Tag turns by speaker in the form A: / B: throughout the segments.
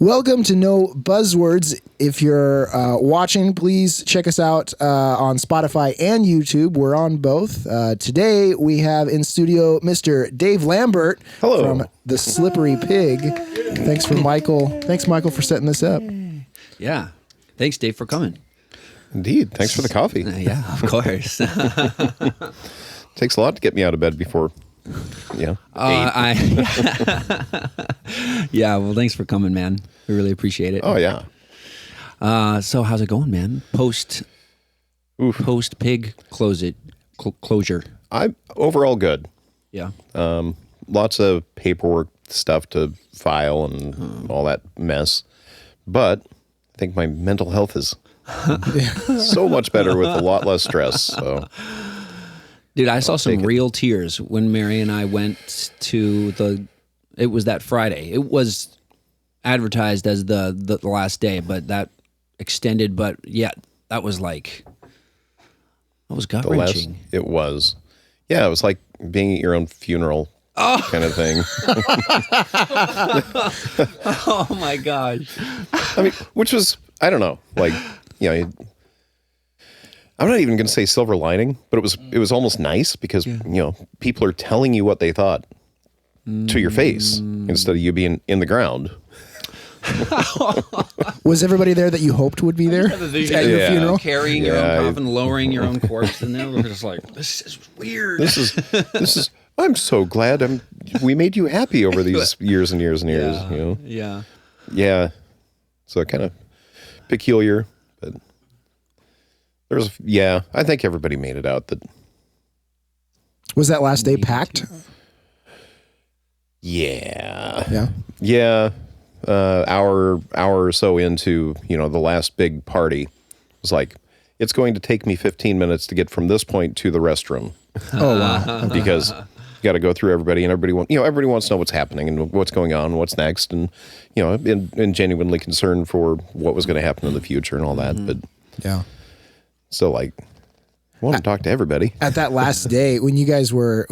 A: Welcome to No Buzzwords. If you're watching, please check us out on Spotify and YouTube. We're on both. Today we have in studio Mr. Dave Lambert.
B: Hello.
A: From the Slippery Pig. Thanks, Michael, for setting this up.
C: Yeah. Thanks, Dave, for coming.
B: Indeed. Thanks for the coffee.
C: Yeah, of course.
B: Takes a lot to get me out of bed before, yeah.
C: Yeah, well, thanks for coming, man. We really appreciate it.
B: Oh, yeah.
C: So how's it going, man? Post pig closure.
B: I'm overall good.
C: Yeah.
B: Lots of paperwork stuff to file and all that mess. But I think my mental health is so much better with a lot less stress. So,
C: dude, I saw some real tears when Mary and I went to it was that Friday. It was advertised as the last day, but that extended. But yeah, that was gut-wrenching.
B: It was. Yeah, it was like being at your own funeral kind of thing.
C: Oh my gosh.
B: I mean, which was, I don't know, like, you know, I'm not even going to say silver lining, but it was almost nice because, you know, people are telling you what they thought to your face instead of you being in the ground.
A: Was everybody there that you hoped would be there at your funeral?
C: Carrying your own coffin, lowering your own corpse, and then we're just like, this is weird.
B: This is. I'm so glad we made you happy over these years and years and years.
C: Yeah.
B: You know?
C: Yeah.
B: Yeah. So kind of peculiar, but I think everybody made it out.
A: Was that last day packed?
B: Yeah.
A: Yeah.
B: Yeah. Hour or so into, you know, the last big party, it was like, it's going to take me 15 minutes to get from this point to the restroom.
A: Oh, wow. Okay.
B: Because you got to go through everybody, and everybody wants to know what's happening and what's going on, what's next, and, you know, and genuinely concerned for what was going to happen in the future and all that. But
A: yeah.
B: So, like, I want to talk to everybody.
A: At that last day, when you guys were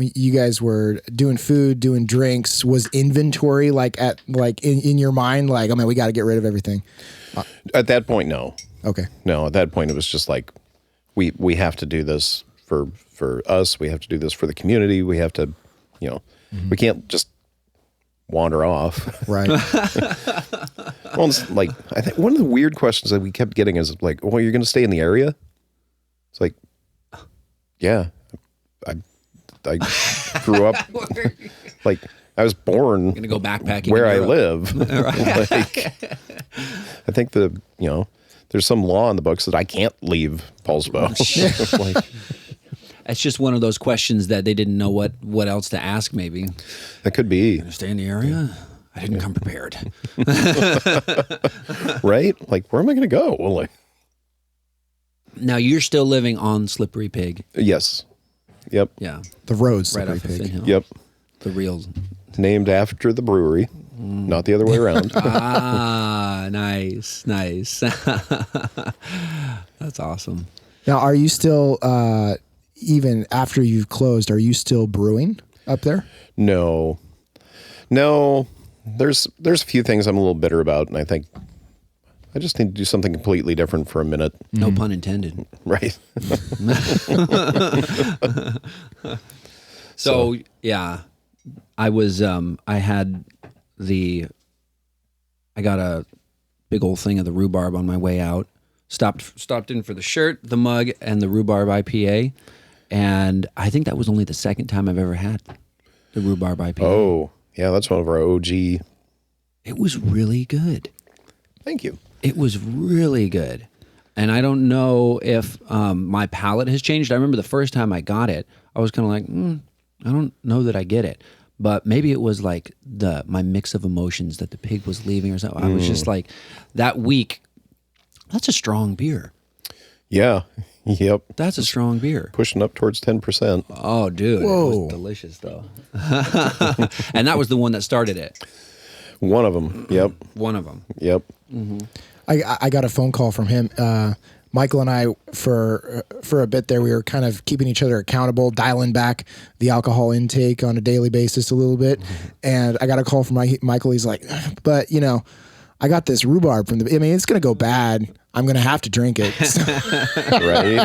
A: doing food, doing drinks, was inventory in your mind, like, oh man, we got to get rid of everything?
B: At that point, no.
A: Okay.
B: No, at that point, it was just like, we have to do this for us. We have to do this for the community. We have to, you know, we can't just wander off.
A: Right.
B: Well, it's like, I think one of the weird questions that we kept getting is like, well, you're going to stay in the area? It's like, yeah, I grew up, like, I was born
C: Gonna go backpacking
B: where I
C: in
B: live. Like, I think there's some law in the books that I can't leave Poulsbo. Like,
C: it's just one of those questions that they didn't know what else to ask, maybe.
B: that could be.
C: Gonna stay in the area? I didn't come prepared.
B: Right? Like, where am I going to go? Well, like,
C: Now, you're still living on Slippery Pig.
B: yes. Yep.
C: Yeah.
A: The roads.
C: Right off of
A: Slippery
C: Finn
A: Pig.
C: Hill.
B: Yep.
C: The real.
B: Named after the brewery, not the other way around.
C: Nice. That's awesome.
A: Now, are you still, even after you've closed, are you still brewing up there?
B: No. There's a few things I'm a little bitter about, and I think I just need to do something completely different for a minute.
C: No pun intended.
B: Right.
C: So yeah, I got a big old thing of the rhubarb on my way out. Stopped in for the shirt, the mug, and the rhubarb IPA. And I think that was only the second time I've ever had the rhubarb IPA.
B: Oh, yeah, that's one of our OG.
C: It was really good.
B: Thank you.
C: It was really good. And I don't know if my palate has changed. I remember the first time I got it, I was kind of like, I don't know that I get it. But maybe it was like my mix of emotions that the pig was leaving or something. I was just like, that week, that's a strong beer.
B: Yeah. Yep.
C: That's a strong beer.
B: Pushing up towards 10%.
C: Oh, dude.
A: Whoa.
C: It was delicious, though. And that was the one that started it.
B: One of them. Yep.
C: One of them.
B: Yep.
C: Mm-hmm.
A: I got a phone call from him. Michael and I, for a bit there, we were kind of keeping each other accountable, dialing back the alcohol intake on a daily basis a little bit. And I got a call from Michael. He's like, but, you know, I got this rhubarb from I mean, it's going to go bad. I'm going to have to drink it.
B: Right?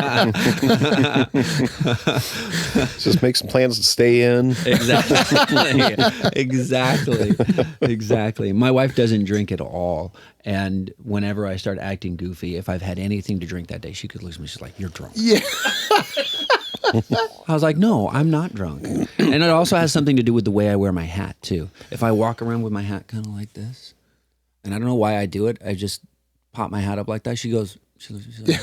B: Just make some plans to stay in.
C: Exactly. My wife doesn't drink at all. And whenever I start acting goofy, if I've had anything to drink that day, she could look at me. She's like, "You're drunk."
A: Yeah.
C: I was like, "No, I'm not drunk." And it also has something to do with the way I wear my hat too. If I walk around with my hat kind of like this, and I don't know why I do it, I just pop my hat up like that. She's like,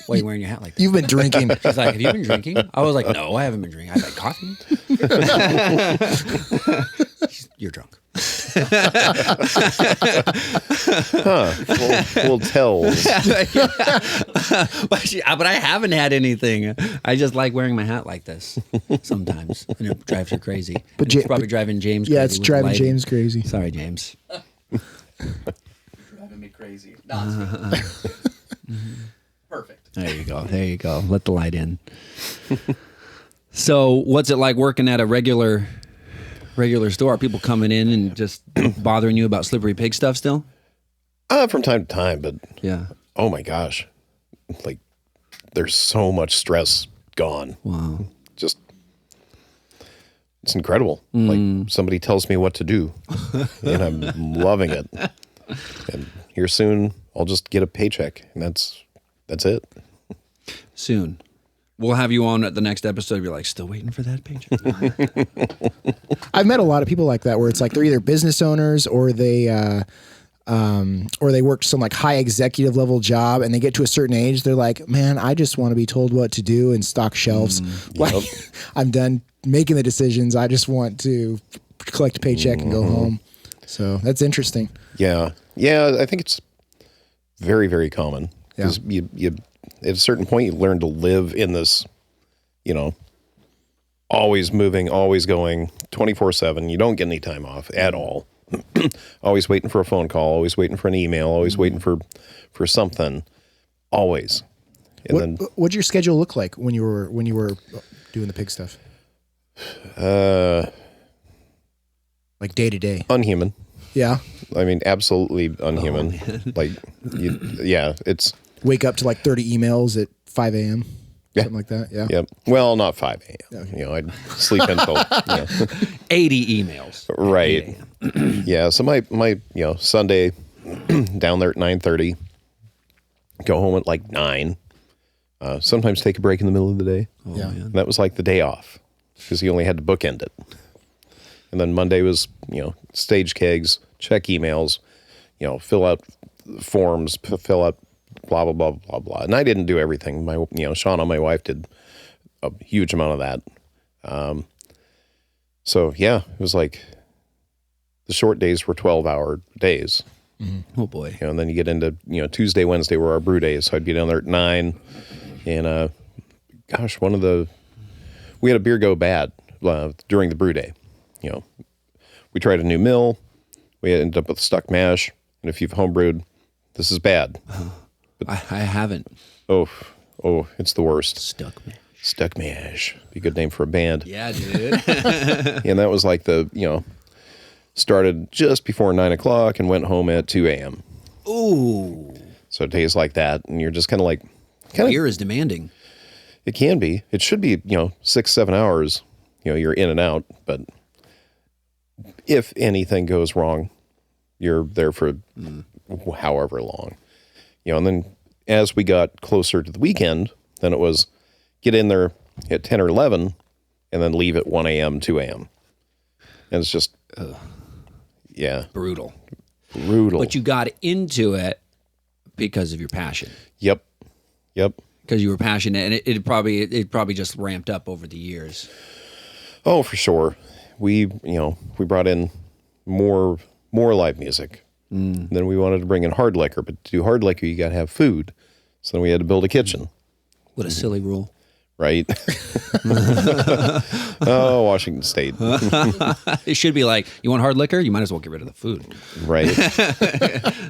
C: "Why are you wearing your hat like that?"
A: You've been drinking.
C: She's like, "Have you been drinking?" I was like, "No, I haven't been drinking. I've had coffee." "You're drunk."
B: Full tells.
C: But I haven't had anything. I just like wearing my hat like this sometimes, and it drives her crazy.
A: But
C: It's probably driving James crazy.
A: Yeah, it's
C: with
A: driving
C: lighting.
A: James crazy.
C: Sorry, James.
D: Driving me crazy. No, it's perfect.
C: There you go. Let the light in. So, what's it like working at a regular store? Are people coming in and just bothering you about Slippery Pig stuff still?
B: From time to time, but
C: Yeah.
B: oh my gosh, like there's so much stress gone.
C: Wow.
B: Just it's incredible. Like somebody tells me what to do, and I'm loving it. And here soon, I'll just get a paycheck, and that's it.
C: Soon. We'll have you on at the next episode. You're like, still waiting for that paycheck.
A: I've met a lot of people like that where it's like they're either business owners or they work some like high executive level job and they get to a certain age. They're like, man, I just want to be told what to do and stock shelves. Like I'm done making the decisions. I just want to collect a paycheck and go home. So that's interesting.
B: Yeah. I think it's very, very common because you at a certain point you learn to live in this, always moving, always going, 24/7. You don't get any time off at all. Always waiting for a phone call, always waiting for an email, always waiting for something, always. And
A: What'd your schedule look like when you were doing the pig stuff? Like day to day.
B: Unhuman.
A: Yeah.
B: I mean, absolutely unhuman. It's
A: Wake up to like 30 emails at 5 a.m.
B: Yeah.
A: Something like that. Yeah.
B: Yep. Well, not 5 a.m.
A: Okay.
B: I'd sleep until
C: 80 emails.
B: Right. Yeah. So my Sunday down there at 9:30, go home at like 9. Sometimes take a break in the middle of the day.
C: Oh,
A: Yeah.
C: man.
B: And that was like the day off because you only had to bookend it. And then Monday was, stage kegs, check emails, fill out forms, fill out blah, blah, blah, blah, blah. And I didn't do everything. My, Shauna, my wife, did a huge amount of that. So yeah, it was like the short days were 12-hour days.
C: Oh, boy.
B: And then you get into, Tuesday, Wednesday were our brew days. So I'd be down there at 9 and, we had a beer go bad during the brew day. We tried a new mill. We ended up with stuck mash. And if you've homebrewed, this is bad.
C: I haven't.
B: Oh, it's the worst.
C: Stuck me.
B: Stuck mash. Be a good name for a band.
C: Yeah, dude.
B: And that was like started just before 9 o'clock and went home at 2 a.m.
C: Ooh.
B: So days like that. And you're just kind of
C: Beer is demanding.
B: it can be. It should be, 6-7 hours. You're in and out. But if anything goes wrong, you're there for however long. And then as we got closer to the weekend, then it was get in there at 10 or 11 and then leave at 1 a.m., 2 a.m. And it's just,
C: Brutal.
B: brutal.
C: But you got into it because of your passion.
B: Yep.
C: Because you were passionate, and it probably just ramped up over the years.
B: Oh, for sure. We brought in more live music. And then we wanted to bring in hard liquor, but to do hard liquor, you got to have food. So then we had to build a kitchen.
C: What a silly rule.
B: Right? Oh, Washington State.
C: It should be like, you want hard liquor? You might as well get rid of the food.
B: Right.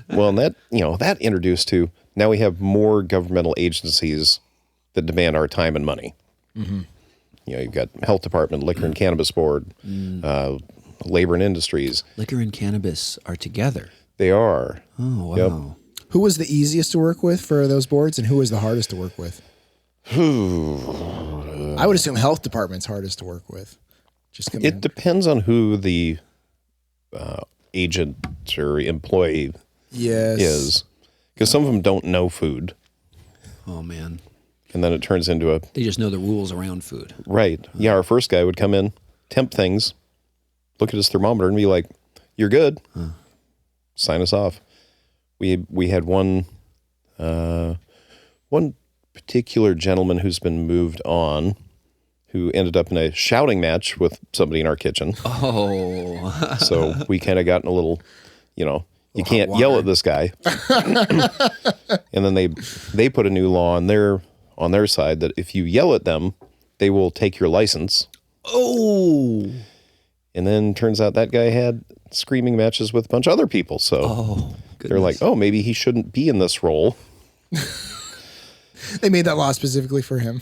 B: Well, and that introduced to, now we have more governmental agencies that demand our time and money. Mm-hmm. You've got Health Department, Liquor and Cannabis Board, Labor and Industries.
C: Liquor and cannabis are together.
B: They are.
C: Oh, wow.
B: Yep.
A: Who was the easiest to work with for those boards, and who was the hardest to work with? I would assume health department's hardest to work with.
B: It depends on who the agent or employee is, because some of them don't know food.
C: Oh, man.
B: And then it turns into
C: They just know the rules around food.
B: Right. Yeah, our first guy would come in, temp things, look at his thermometer and be like, "You're good." Sign us off. We had one particular gentleman who's been moved on, who ended up in a shouting match with somebody in our kitchen.
C: Oh.
B: So we kind of got in a little, you can't yell at this guy. And then they put a new law on their side that if you yell at them, they will take your license.
C: Oh.
B: And then turns out that guy had screaming matches with a bunch of other people. So they're like, oh, maybe he shouldn't be in this role.
A: They made that law specifically for him.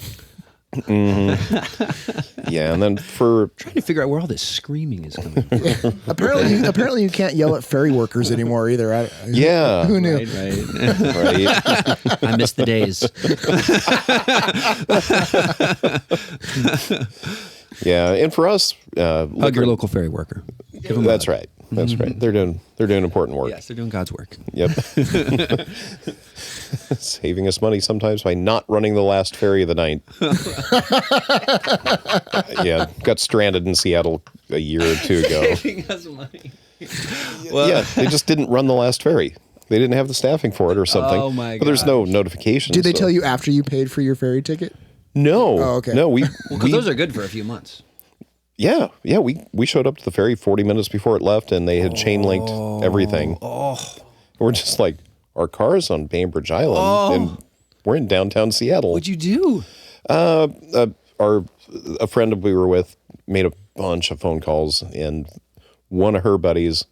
B: Mm-hmm. Yeah, and then I'm
C: trying to figure out where all this screaming is coming from.
A: Apparently you can't yell at ferry workers anymore either.
B: Yeah.
A: Who knew?
C: Right. I miss the days.
B: Yeah, and for us,
C: hug your local ferry worker. Give them
B: that's right. That's right. They're doing important work.
C: Yes, they're doing God's work.
B: Yep. Saving us money sometimes by not running the last ferry of the night. Yeah, got stranded in Seattle a year or two ago.
C: Saving us money.
B: Yeah, they just didn't run the last ferry. They didn't have the staffing for it or something.
C: Oh my god!
B: But there's no notification.
A: Did they tell you after you paid for your ferry ticket?
B: No.
A: Oh, okay.
B: No,
C: because those are good for a few months.
B: Yeah. We showed up to the ferry 40 minutes before it left, and they had chain linked everything. We're just like, our car's on Bainbridge Island, and we're in downtown Seattle.
C: What'd you do?
B: A friend we were with made a bunch of phone calls, and one of her buddies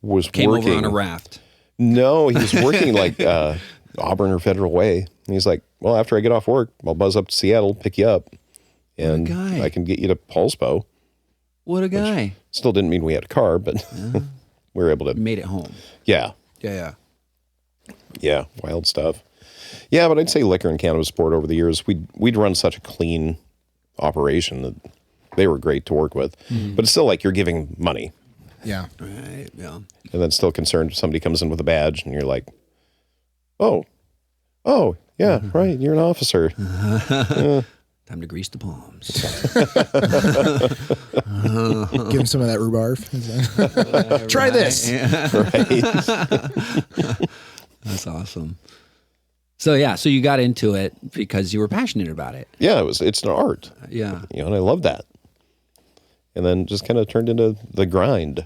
C: Came
B: working
C: over on a raft.
B: No, he was working like Auburn or Federal Way. And he's like, well, after I get off work, I'll buzz up to Seattle, pick you up, and I can get you to Poulsbo.
C: What a guy.
B: Still didn't mean we had a car, but we were able to.
C: Made it home.
B: Yeah. Yeah, wild stuff. Yeah, but I'd say liquor and cannabis sport over the years, we'd run such a clean operation that they were great to work with. But it's still like you're giving money.
A: Yeah.
C: Right, yeah.
B: And then still concerned if somebody comes in with a badge and you're like, oh, yeah, right, you're an officer.
C: Time to grease the palms.
A: Give him some of that rhubarb. Try this.
C: Right. That's awesome. So you got into it because you were passionate about it.
B: Yeah, it's an art.
C: Yeah.
B: And I love that. And then just kind of turned into the grind.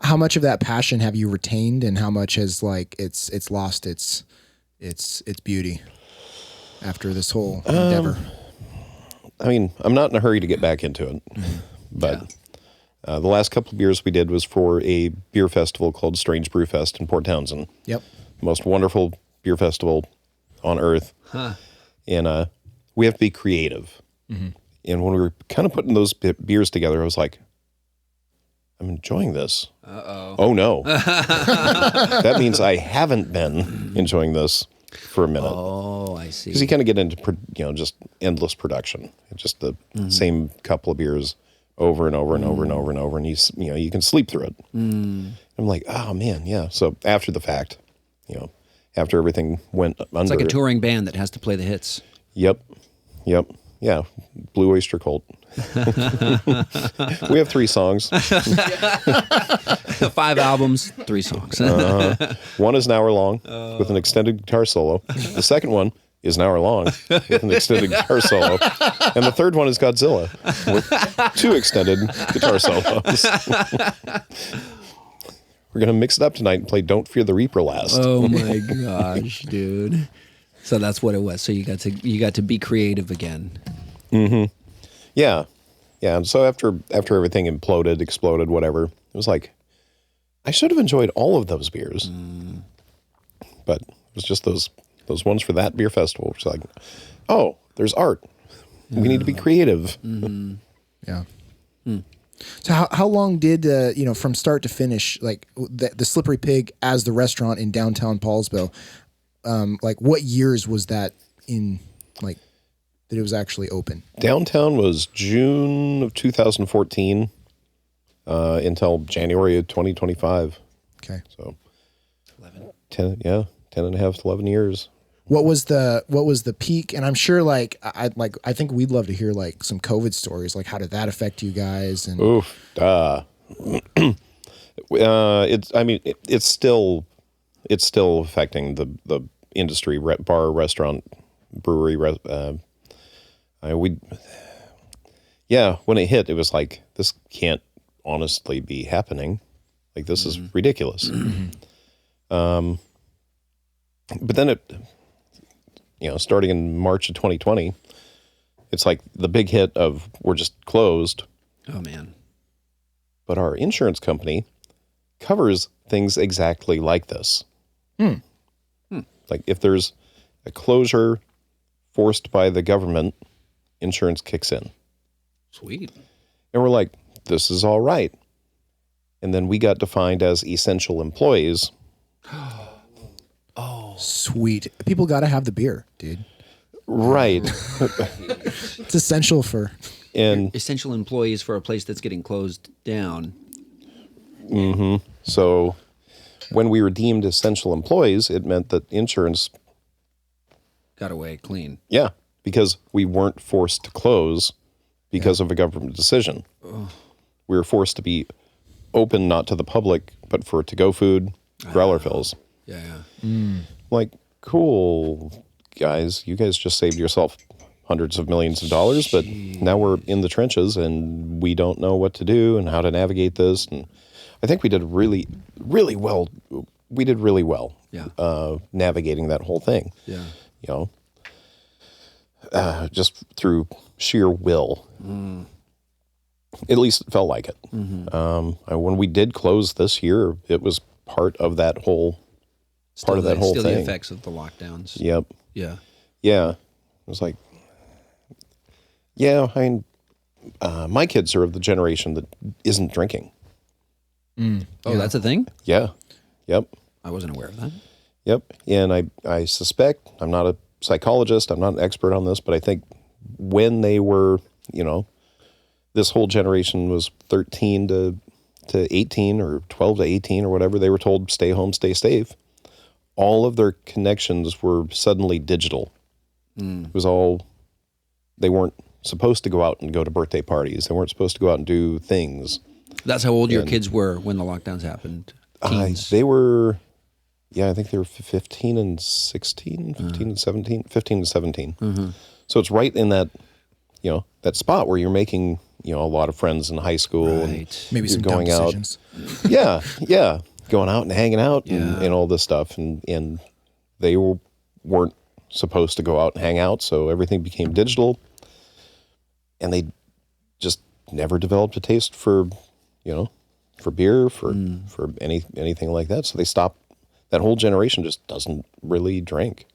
A: How much of that passion have you retained, and how much has it's lost its beauty after this whole endeavor?
B: I mean, I'm not in a hurry to get back into it, but the last couple of years we did was for a beer festival called Strange Brew Fest in Port Townsend. Yep. The most wonderful beer festival on earth. And we have to be creative. And when we were kind of putting those beers together, I was like, I'm enjoying this. Oh no. That means I haven't been enjoying this for a minute.
C: Oh, I see.
B: Because you kind of get into, just endless production. It's just the same couple of beers over and over and over and over and over. And you can sleep through it. I'm like, oh man, yeah. So after the fact, after everything went under.
C: It's like a touring band that has to play the hits.
B: Yep. Yeah, Blue Oyster Cult. We have 3 songs.
C: 5 albums, 3 songs.
B: One is an hour long with an extended guitar solo. The second one is an hour long with an extended guitar solo. And the third one is Godzilla with 2 extended guitar solos. We're going to mix it up tonight and play Don't Fear the Reaper last.
C: Oh my gosh, dude. So that's what it was. So you got to be creative again.
B: Yeah. And so after everything exploded, whatever, it was like, I should have enjoyed all of those beers. But it was just those ones for that beer festival. Which was like, oh, there's art. We need to be creative.
A: Yeah. So how long did from start to finish, like the Slippery Pig as the restaurant in downtown Poulsbo, like what years was that in, like that it was actually open?
B: Downtown was June of 2014 until January of 2025.
A: Okay.
B: So 10 and a half to 11 years.
A: What was the peak? And I'm sure I think we'd love to hear like some COVID stories. Like how did that affect you guys? And
B: it's still affecting the industry, bar, restaurant, brewery. When it hit, it was like, this can't honestly be happening. Like this is ridiculous. But then starting in March of 2020, it's like the big hit of we're just closed.
C: Oh man.
B: But our insurance company covers things exactly like this. Like if there's a closure forced by the government, insurance kicks in.
C: Sweet.
B: And we're like, this is all right. And then we got defined as essential employees.
A: Oh, sweet. People got to have the beer, dude.
B: Right.
A: It's essential for...
B: And
C: essential employees for a place that's getting closed down.
B: Mm-hmm. So when we were deemed essential employees, it meant that insurance
C: got away clean.
B: Yeah, because we weren't forced to close because of a government decision. Ugh. We were forced to be open, not to the public, but for to-go food, growler fills.
C: Yeah.
B: Like, cool, guys. You guys just saved yourself hundreds of millions of dollars, but now we're in the trenches and we don't know what to do and how to navigate this. And I think we did really, really well. We did really well.
C: Yeah.
B: Navigating that whole thing.
C: Yeah.
B: Just through sheer will. At least it felt like it. When we did close this year, it was part of that whole
C: still
B: thing.
C: The effects of the lockdowns.
B: Yep.
C: Yeah.
B: Yeah. It was like, my kids are of the generation that isn't drinking.
C: Oh, that's a thing?
B: Yeah. Yep.
C: I wasn't aware of that.
B: Yep. And I suspect, I'm not a psychologist, I'm not an expert on this, but I think when they were, this whole generation was 13 to 18 or 12 to 18 or whatever, they were told, stay home, stay safe. All of their connections were suddenly digital. It was all, they weren't supposed to go out and go to birthday parties. They weren't supposed to go out and do things.
C: That's how old your kids were when the lockdowns happened? Teens?
B: They were, I think they were 15 and 16, 15 and 17, 15 and 17. So it's right in that, that spot where you're making, a lot of friends in high school.
C: Right.
B: And
A: maybe some
B: going
A: dumb
B: out.
A: decisions.
B: Yeah. Going out and hanging out and all this stuff. And they weren't supposed to go out and hang out. So everything became digital. And they just never developed a taste for, for beer, for anything like that. So they stopped. That whole generation just doesn't really drink.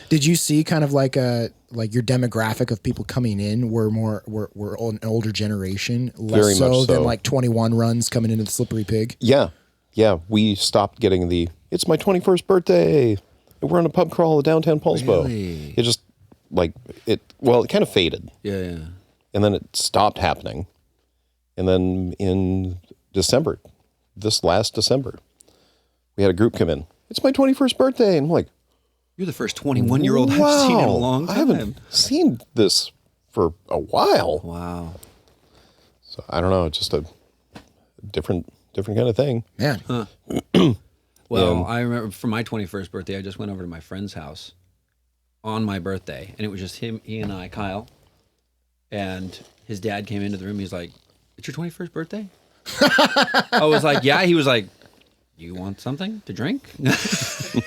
A: Did you see kind of like your demographic of people coming in were an older generation, less
B: Very
A: so
B: much
A: than
B: so.
A: like 21 runs coming into the Slippery Pig?
B: Yeah. We stopped getting it's my 21st birthday. And we're on a pub crawl at downtown Poulsbo.
C: Really?
B: It just it kind of faded.
C: Yeah.
B: And then it stopped happening. And then in December, this last December, we had a group come in. It's my 21st birthday. And I'm like,
C: you're the first 21-year-old I've seen in a long time.
B: I haven't seen this for a while.
C: Wow.
B: So I don't know, just a different kind of thing.
A: Man.
C: Well, I remember for my 21st birthday, I just went over to my friend's house on my birthday, and it was just he and I, Kyle, and his dad came into the room. He's like, "It's your 21st birthday?" I was like, "Yeah." He was like, "You want something to drink?"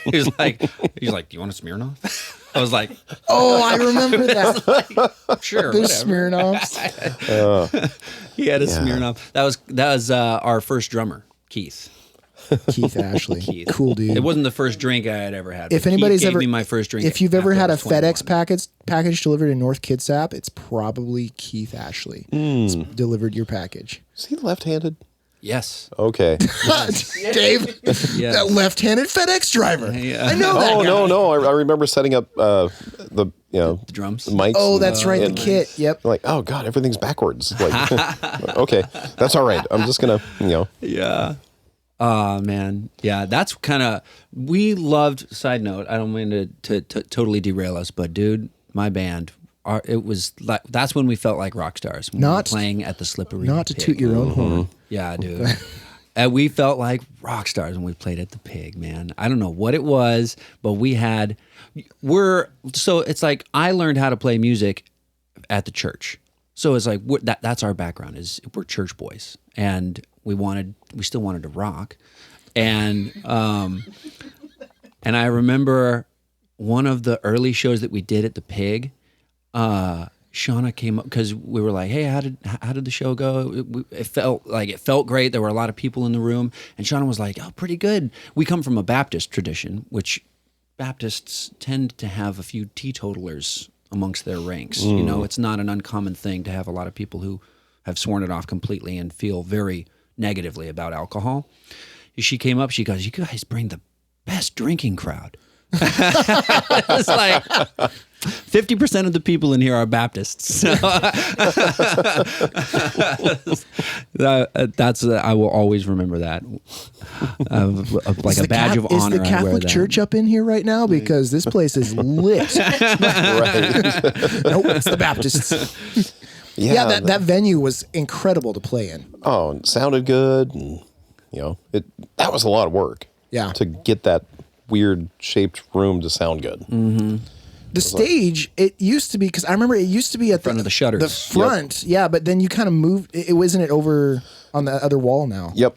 C: He's like, "Do you want a Smirnoff?" I was like,
A: "Oh, I remember that."
C: Sure,
A: There's
C: whatever.
A: Smirnoffs.
C: He had a Smirnoff. That was our first drummer, Keith.
A: Keith Ashley.
C: Keith.
A: Cool dude.
C: It wasn't the first drink I had ever had.
A: If
C: but
A: anybody's
C: Keith gave
A: ever
C: me my first drink,
A: if you've ever
C: after
A: had
C: I
A: a
C: was
A: FedEx
C: 21.
A: package delivered in North Kitsap, it's probably Keith Ashley delivered your package.
B: Is he left-handed?
C: Yes.
B: Okay.
A: Dave,
C: Yes.
A: that left-handed FedEx driver.
C: Yeah.
A: I know that
B: Oh
A: guy.
B: no! I remember setting up the
C: The drums.
B: the mics.
A: Oh, that's right, the
B: and-
A: kit. Yep.
B: Like, oh god, everything's backwards. Like, okay, that's all right. I'm just gonna,
C: Yeah. Oh man. Yeah, that's kind of we loved. Side note, I don't mean to totally derail us, but dude, my band, it was like that's when we felt like rock stars. When we were
A: Not-
C: playing at the Slippery.
A: Not to
C: Pig.
A: toot your own horn.
C: Yeah, dude. And we felt like rock stars when we played at the Pig, man. I don't know what it was, but so it's like I learned how to play music at the church. So it's like that's our background is we're church boys, and we still wanted to rock, and I remember one of the early shows that we did at the Pig. Shauna came up because we were like, "Hey, how did the show go?" It felt great. There were a lot of people in the room, and Shauna was like, "Oh, pretty good." We come from a Baptist tradition, which Baptists tend to have a few teetotalers amongst their ranks. You know, it's not an uncommon thing to have a lot of people who have sworn it off completely and feel very negatively about alcohol. She came up, she goes, "You guys bring the best drinking crowd." It's like 50% of the people in here are Baptists. So that's I will always remember that. Like a badge of honor.
A: Is the
C: I wear
A: Catholic
C: that.
A: Church up in here right now? Because this place is lit.
B: right.
A: Nope, it's the Baptists. Yeah, that venue was incredible to play in.
B: Oh, it sounded good, and that was a lot of work.
A: Yeah.
B: To get that weird shaped room to sound good.
A: The stage, it used to be, because I remember it used to be at
C: front of the shutters.
A: The front, yeah, but then you kind of moved. It wasn't it over on the other wall now.
B: Yep.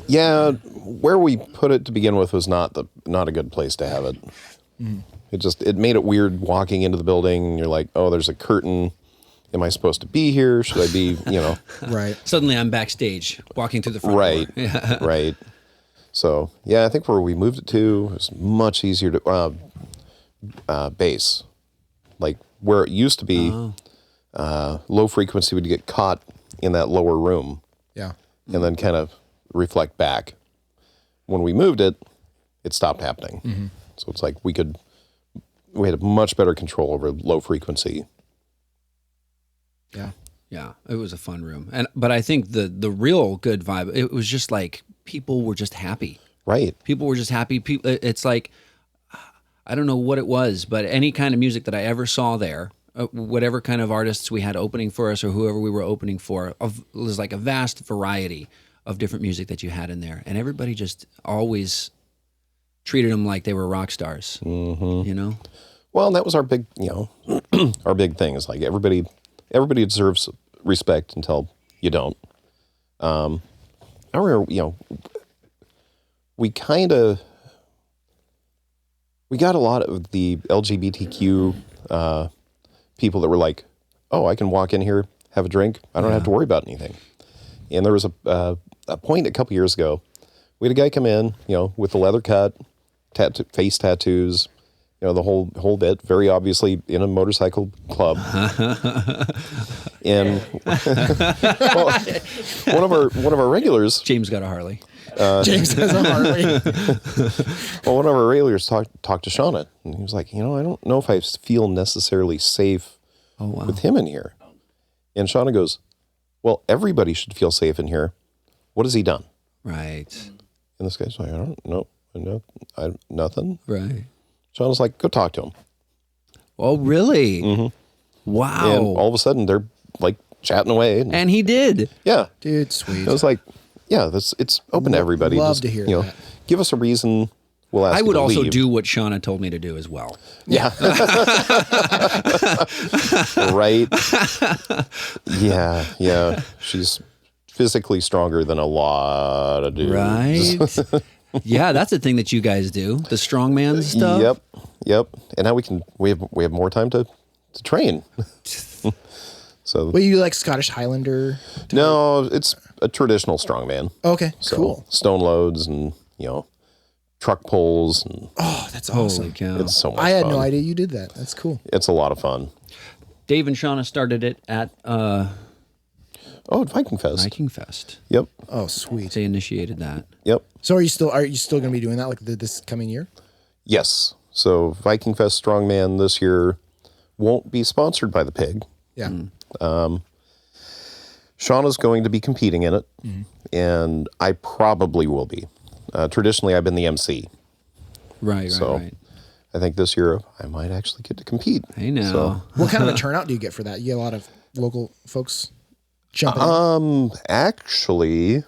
B: Yeah, where we put it to begin with was not a good place to have it. It made it weird walking into the building. And you're like, oh, there's a curtain. Am I supposed to be here? Should I be?
A: Right.
C: Suddenly I'm backstage walking through the front
B: Right.
C: door. Yeah.
B: Right. So yeah, I think where we moved it to was much easier to bass, like where it used to be. Low frequency would get caught in that lower room.
A: Yeah.
B: And then kind of reflect back. When we moved it, it stopped happening. So it's like we had much better control over low frequency.
A: Yeah.
C: Yeah, it was a fun room. But I think the real good vibe, it was just like people were just happy.
B: Right.
C: People were just happy. It's like, I don't know what it was, but any kind of music that I ever saw there, whatever kind of artists we had opening for us or whoever we were opening for, was like a vast variety of different music that you had in there. And everybody just always treated them like they were rock stars, you know?
B: Well, and that was our big, our big thing is like everybody deserves respect until you don't. I remember, we got a lot of the LGBTQ people that were like, oh, I can walk in here, have a drink. I don't have to worry about anything. And there was a point a couple years ago, we had a guy come in, with the leather cut, face tattoos, the whole bit, very obviously in a motorcycle club. And one of our regulars,
C: James got a Harley.
A: James has a Harley.
B: well, one of our regulars talked to Shauna, and he was like, I don't know if I feel necessarily safe with him in here. And Shauna goes, well, everybody should feel safe in here. What has he done?
C: Right.
B: And this guy's like, I don't know. Nothing.
C: Right.
B: Shauna's like, go talk to him.
C: Oh, really?
B: Mm-hmm.
C: Wow.
B: And all of a sudden, they're like chatting away.
C: And he did.
B: Yeah.
A: Dude, sweet.
B: I was like, yeah, it's open to everybody.
A: Love to hear that.
B: Give us a reason. We'll ask
C: I
B: you
C: would
B: to
C: also
B: leave.
C: do what Shauna told me to do as well.
B: Yeah. Right. Yeah. She's physically stronger than a lot of dudes.
C: Right. Yeah, that's the thing that you guys do. The strongman stuff.
B: Yep. And now we have more time to train. So
A: Well, you like Scottish Highlander?
B: no, it's a traditional strongman.
A: Okay,
B: So
A: cool.
B: stone loads and, truck pulls. And
A: Oh, that's
C: Holy
A: awesome.
C: cow.
B: it's so much
A: I had
B: fun.
A: no idea you did that. That's cool.
B: It's a lot of fun.
C: Dave and Shauna started it at
B: At Viking Fest.
C: Viking Fest.
B: Yep.
A: Oh, sweet.
C: They initiated that.
B: Yep.
A: So are you still going to be doing that like this coming year?
B: Yes. So Viking Fest Strongman this year won't be sponsored by the pig.
A: Yeah.
B: Shauna's going to be competing in it, and I probably will be. Traditionally, I've been the MC.
C: Right.
B: So I think this year I might actually get to compete.
C: Hey now.
B: So,
A: What kind of a turnout do you get for that? You get a lot of local folks jumping in?
B: Actually,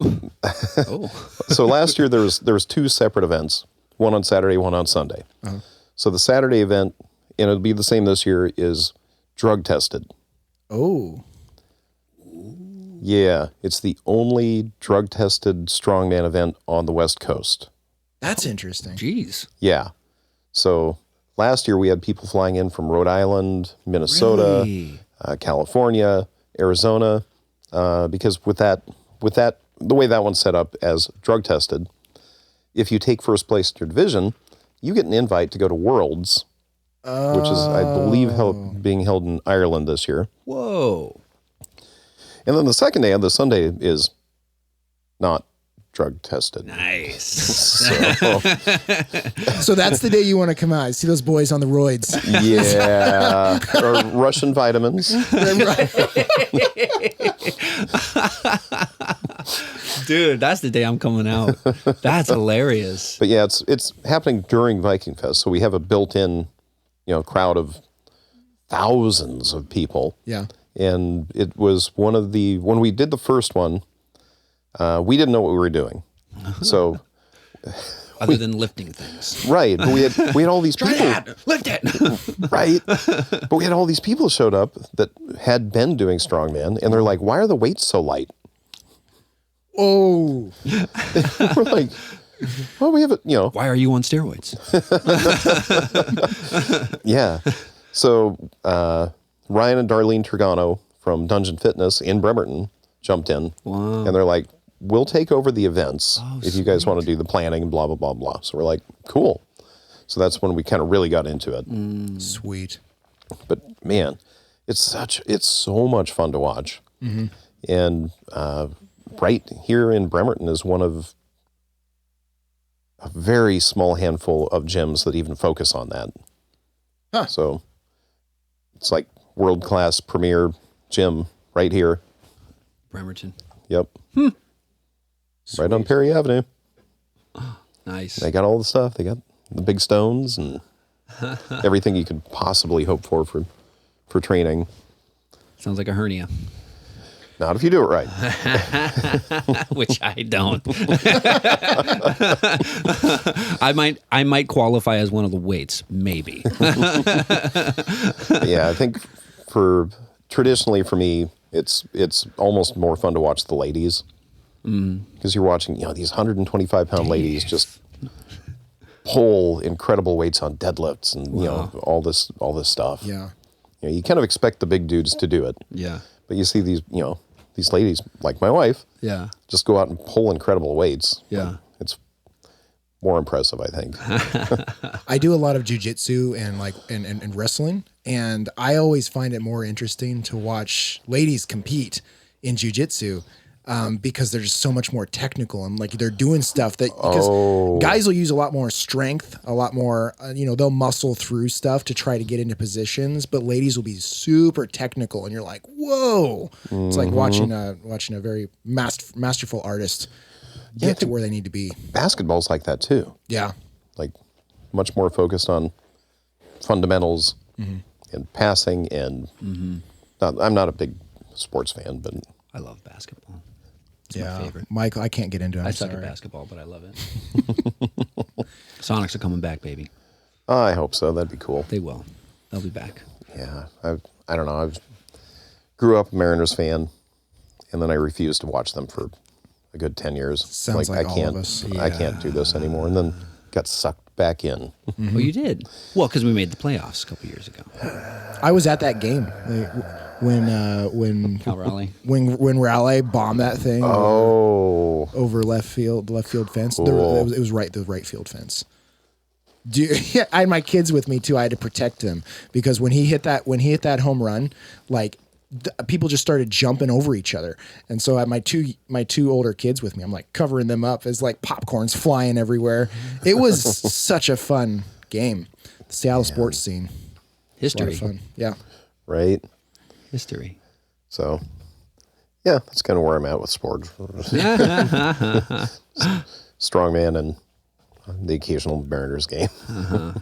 C: Oh.
B: so last year there was two separate events, one on Saturday, one on Sunday. So the Saturday event, and it'll be the same this year, is drug tested.
A: Oh.
B: Yeah, it's the only drug tested strongman event on the West Coast.
A: That's interesting.
C: Jeez.
B: Yeah. So last year we had people flying in from Rhode Island, Minnesota,
C: Really?
B: California, Arizona, because with that, the way that one's set up as drug tested, if you take first place in your division, you get an invite to go to Worlds, which is, I believe, being held in Ireland this year.
C: Whoa.
B: And then the second day, the Sunday, is not drug tested.
C: Nice.
B: So,
A: So that's the day you want to come out. See those boys on the roids.
B: yeah, or Russian vitamins.
C: Dude, that's the day I'm coming out. That's hilarious.
B: But yeah, it's happening during Viking Fest, so we have a built-in, crowd of thousands of people.
A: Yeah.
B: And it was when we did the first one, we didn't know what we were doing. So,
C: Other than lifting things.
B: right, but we had all these people,
C: Lift it.
B: right? But we had all these people showed up that had been doing strongman, and they're like, "Why are the weights so light?"
A: Oh.
B: We're like, "Well, we have it,
C: Why are you on steroids?
B: yeah." So Ryan and Darlene Turgano from Dungeon Fitness in Bremerton jumped in, and they're like, "We'll take over the events if you guys want to do the planning and blah blah blah blah." So we're like, "Cool." So that's when we kind of really got into it.
A: Sweet.
B: But man, it's so much fun to watch. And right here in Bremerton is one of a very small handful of gyms that even focus on that.
A: Huh.
B: So it's like world-class premier gym right here.
C: Bremerton.
B: Yep. Right on Perry Avenue.
C: Nice.
B: They got all the stuff. They got the big stones and everything you could possibly hope for training.
C: Sounds like a hernia.
B: Not if you do it right.
C: Which I don't. I might qualify as one of the weights, maybe.
B: Yeah, I think traditionally for me, it's almost more fun to watch the ladies because you're watching these 125-pound ladies just pull incredible weights on deadlifts and all this stuff.
A: Yeah.
B: You kind of expect the big dudes to do it,
C: Yeah.
B: but you see these ladies like my wife
C: Yeah.
B: just go out and pull incredible weights.
C: Yeah.
B: It's more impressive, I think.
A: I do a lot of jujitsu and wrestling, and I always find it more interesting to watch ladies compete in jujitsu because they're just so much more technical and like they're doing stuff that because guys will use a lot more strength, a lot more they'll muscle through stuff to try to get into positions, but ladies will be super technical, and you're like, whoa! It's like watching a very masterful artist get to where they need to be.
B: Basketball's like that too.
A: Yeah.
B: Like much more focused on fundamentals and passing and I'm not a big sports fan, but
C: I love basketball. It's my favorite.
A: Michael, I can't get into it.
C: I suck at basketball, but I love it. Sonics are coming back, baby.
B: I hope so. That'd be cool.
C: They will. They'll be back.
B: Yeah. I don't know. I grew up a Mariners fan, and then I refused to watch them for a good 10 years.
A: Sounds like all of us.
B: I can't do this anymore. And then got sucked back in.
C: Oh, you did? Well, because we made the playoffs a couple years ago.
A: I was at that game.
C: Cal Raleigh.
A: when Raleigh bombed that thing
B: Oh,
A: over the left field fence.
B: Cool.
A: It was the right field fence. Yeah, I had my kids with me too. I had to protect him because when he hit that home run, like people just started jumping over each other, and so I had my two older kids with me. I'm like covering them up as like popcorn's flying everywhere. It was such a fun game. The Seattle sports scene. It's a lot
C: History.
A: of fun. Yeah.
B: right.
C: History.
B: So, yeah, that's kind of where I'm at with sports. Strongman and the occasional Mariners game.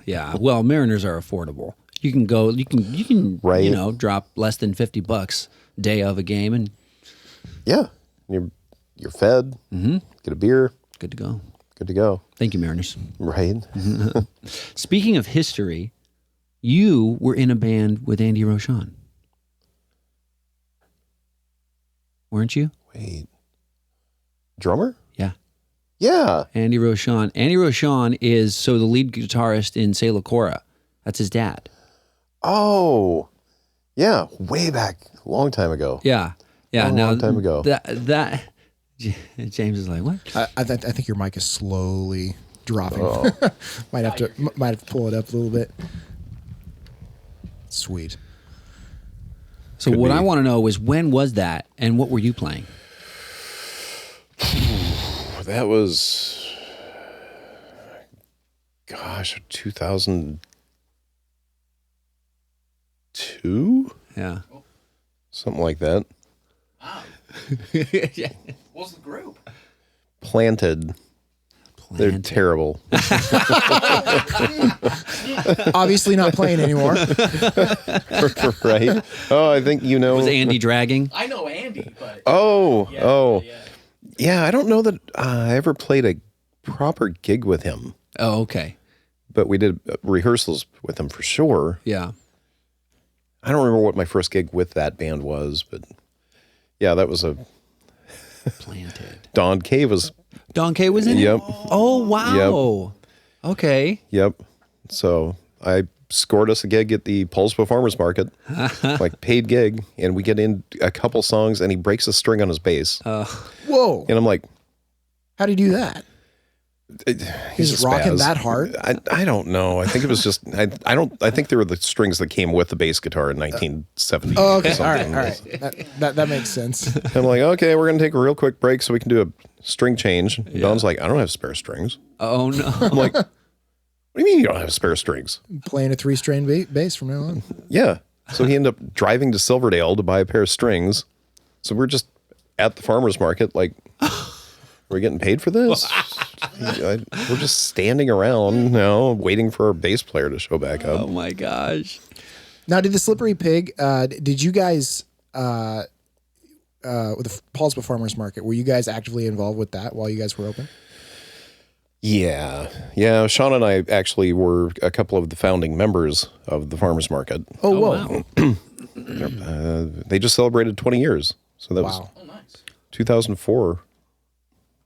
C: Yeah. Well, Mariners are affordable. You can go. You can.
B: Right.
C: Drop less than $50 day of a game and
B: Yeah, you're fed. Mm-hmm. Get a beer.
C: good to go.
B: Good to go.
C: Thank you, Mariners.
B: Right.
C: Speaking of history, you were in a band with Andy Rochon, weren't you?
B: Wait. Drummer?
C: Yeah.
B: Yeah.
C: Andy Rochon. Andy Rochon is the lead guitarist in Say La Cora. That's his dad.
B: Oh, yeah. Way back, a long time ago.
C: Yeah. Yeah.
B: Long time ago.
C: That James is like, what?
A: I think your mic is slowly dropping. might have to pull it up a little bit. Sweet.
C: So
B: Could
C: what
B: be.
C: I want to know is when was that and what were you playing?
B: That was, gosh, 2002?
C: Yeah.
B: Something like that.
D: What's the group?
B: Planted. They're terrible.
A: Obviously not playing anymore.
B: Right? Oh, I think you know.
C: Was Andy dragging?
D: I know Andy, but
B: Oh.
D: yeah.
B: Yeah, I don't know that I ever played a proper gig with him,
C: Oh, okay.
B: but we did rehearsals with him for sure.
C: Yeah.
B: I don't remember what my first gig with that band was, but yeah, that was a
C: Planted.
B: Don K was.
C: Don K was in it?
B: Yep.
C: Oh, wow. Okay.
B: Yep. So I scored us a gig at the Poulsbo Farmers Market, like paid gig, and we get in a couple songs, and he breaks a string on his bass,
A: Whoa.
B: and I'm like,
A: How do you do that?
B: he's
A: Is
B: a
A: rocking
B: spaz.
A: that hard?
B: I don't know. I think it was just I think they were the strings that came with the bass guitar in 1970.
A: Oh, okay. All
B: something.
A: right. That makes sense.
B: I'm like, okay, we're gonna take a real quick break so we can do a string change. Don's like, I don't have spare strings.
C: Oh, no.
B: I'm like, what do you mean you don't have spare strings?
A: Playing a 3-string bass from now on.
B: Yeah. So he ended up driving to Silverdale to buy a pair of strings. So we're just at the farmer's market, like, we're getting paid for this? We're just standing around now, waiting for our bass player to show back up.
C: Oh, my gosh.
A: Now, did the Slippery Pig, did you guys, with the Poulsbo Farmers Market, were you guys actively involved with that while you guys were open?
B: Yeah. Yeah. Sean and I actually were a couple of the founding members of the farmer's market.
A: Oh, whoa.
C: Wow.
B: They just celebrated 20 years. So that was
A: Wow.
D: Oh, nice.
B: 2004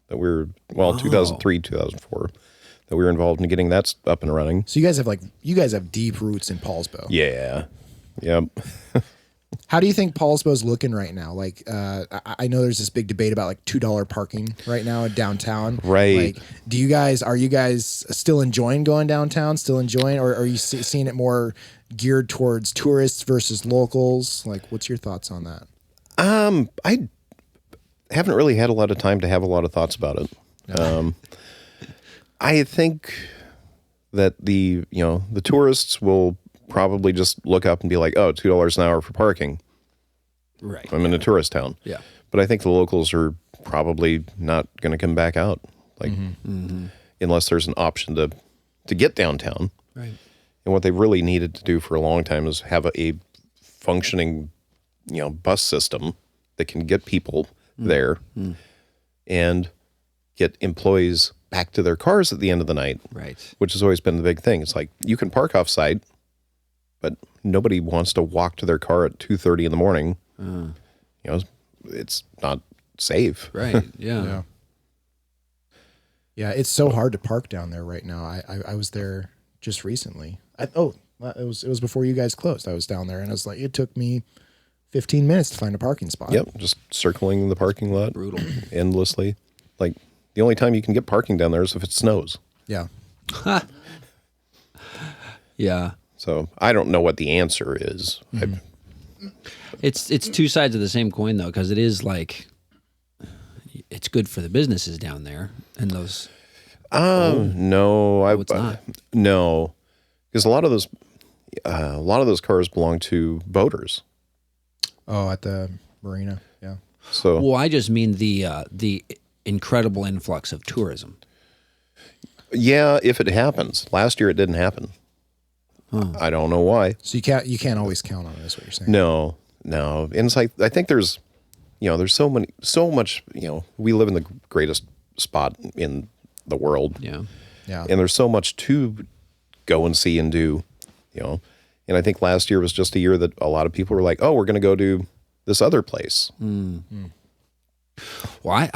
B: that we were, 2003, 2004 that we were involved in getting that up and running.
A: So you guys have deep roots in Poulsbo.
B: Yeah. Yep.
A: How do you think Poulsbo's looking right now? Like, I know there's this big debate about like $2 parking right now in downtown.
B: Right.
A: Like, are you guys still enjoying going downtown? Still enjoying, or are you seeing it more geared towards tourists versus locals? Like, what's your thoughts on that?
B: I haven't really had a lot of time to have a lot of thoughts about it. I think that the tourists will probably just look up and be like, oh, $2 an hour for parking.
C: Right.
B: I'm in a tourist town.
C: Yeah.
B: But I think the locals are probably not going to come back out, like unless there's an option to get downtown.
C: Right.
B: And what they really needed to do for a long time is have a functioning, bus system that can get people there and get employees back to their cars at the end of the night.
C: Right.
B: Which has always been the big thing. It's like you can park off site, but nobody wants to walk to their car at 2:30 in the morning. It's not safe.
C: Right. Yeah.
A: Yeah, it's so hard to park down there right now. I was there just recently. It was before you guys closed. I was down there, and I was like, it took me 15 minutes to find a parking spot.
B: Yep, just circling the parking lot
C: Brutal.
B: endlessly. Like the only time you can get parking down there is if it snows.
A: Yeah.
C: Yeah.
B: So I don't know what the answer is.
C: It's two sides of the same coin though, because it is like it's good for the businesses down there and those.
B: No,
C: it's not.
B: No, because a lot of those cars belong to boaters.
A: Oh, at the marina. Yeah.
B: So
C: Well, I just mean the incredible influx of tourism.
B: yeah, if it happens. Last year it didn't happen. I don't know why.
A: So you can't always count on it, is what you're saying.
B: No. And it's like, I think there's so much, we live in the greatest spot in the world.
C: Yeah.
A: Yeah.
B: And there's so much to go and see and do, And I think last year was just a year that a lot of people were like, oh, we're going to go to this other place.
C: Well,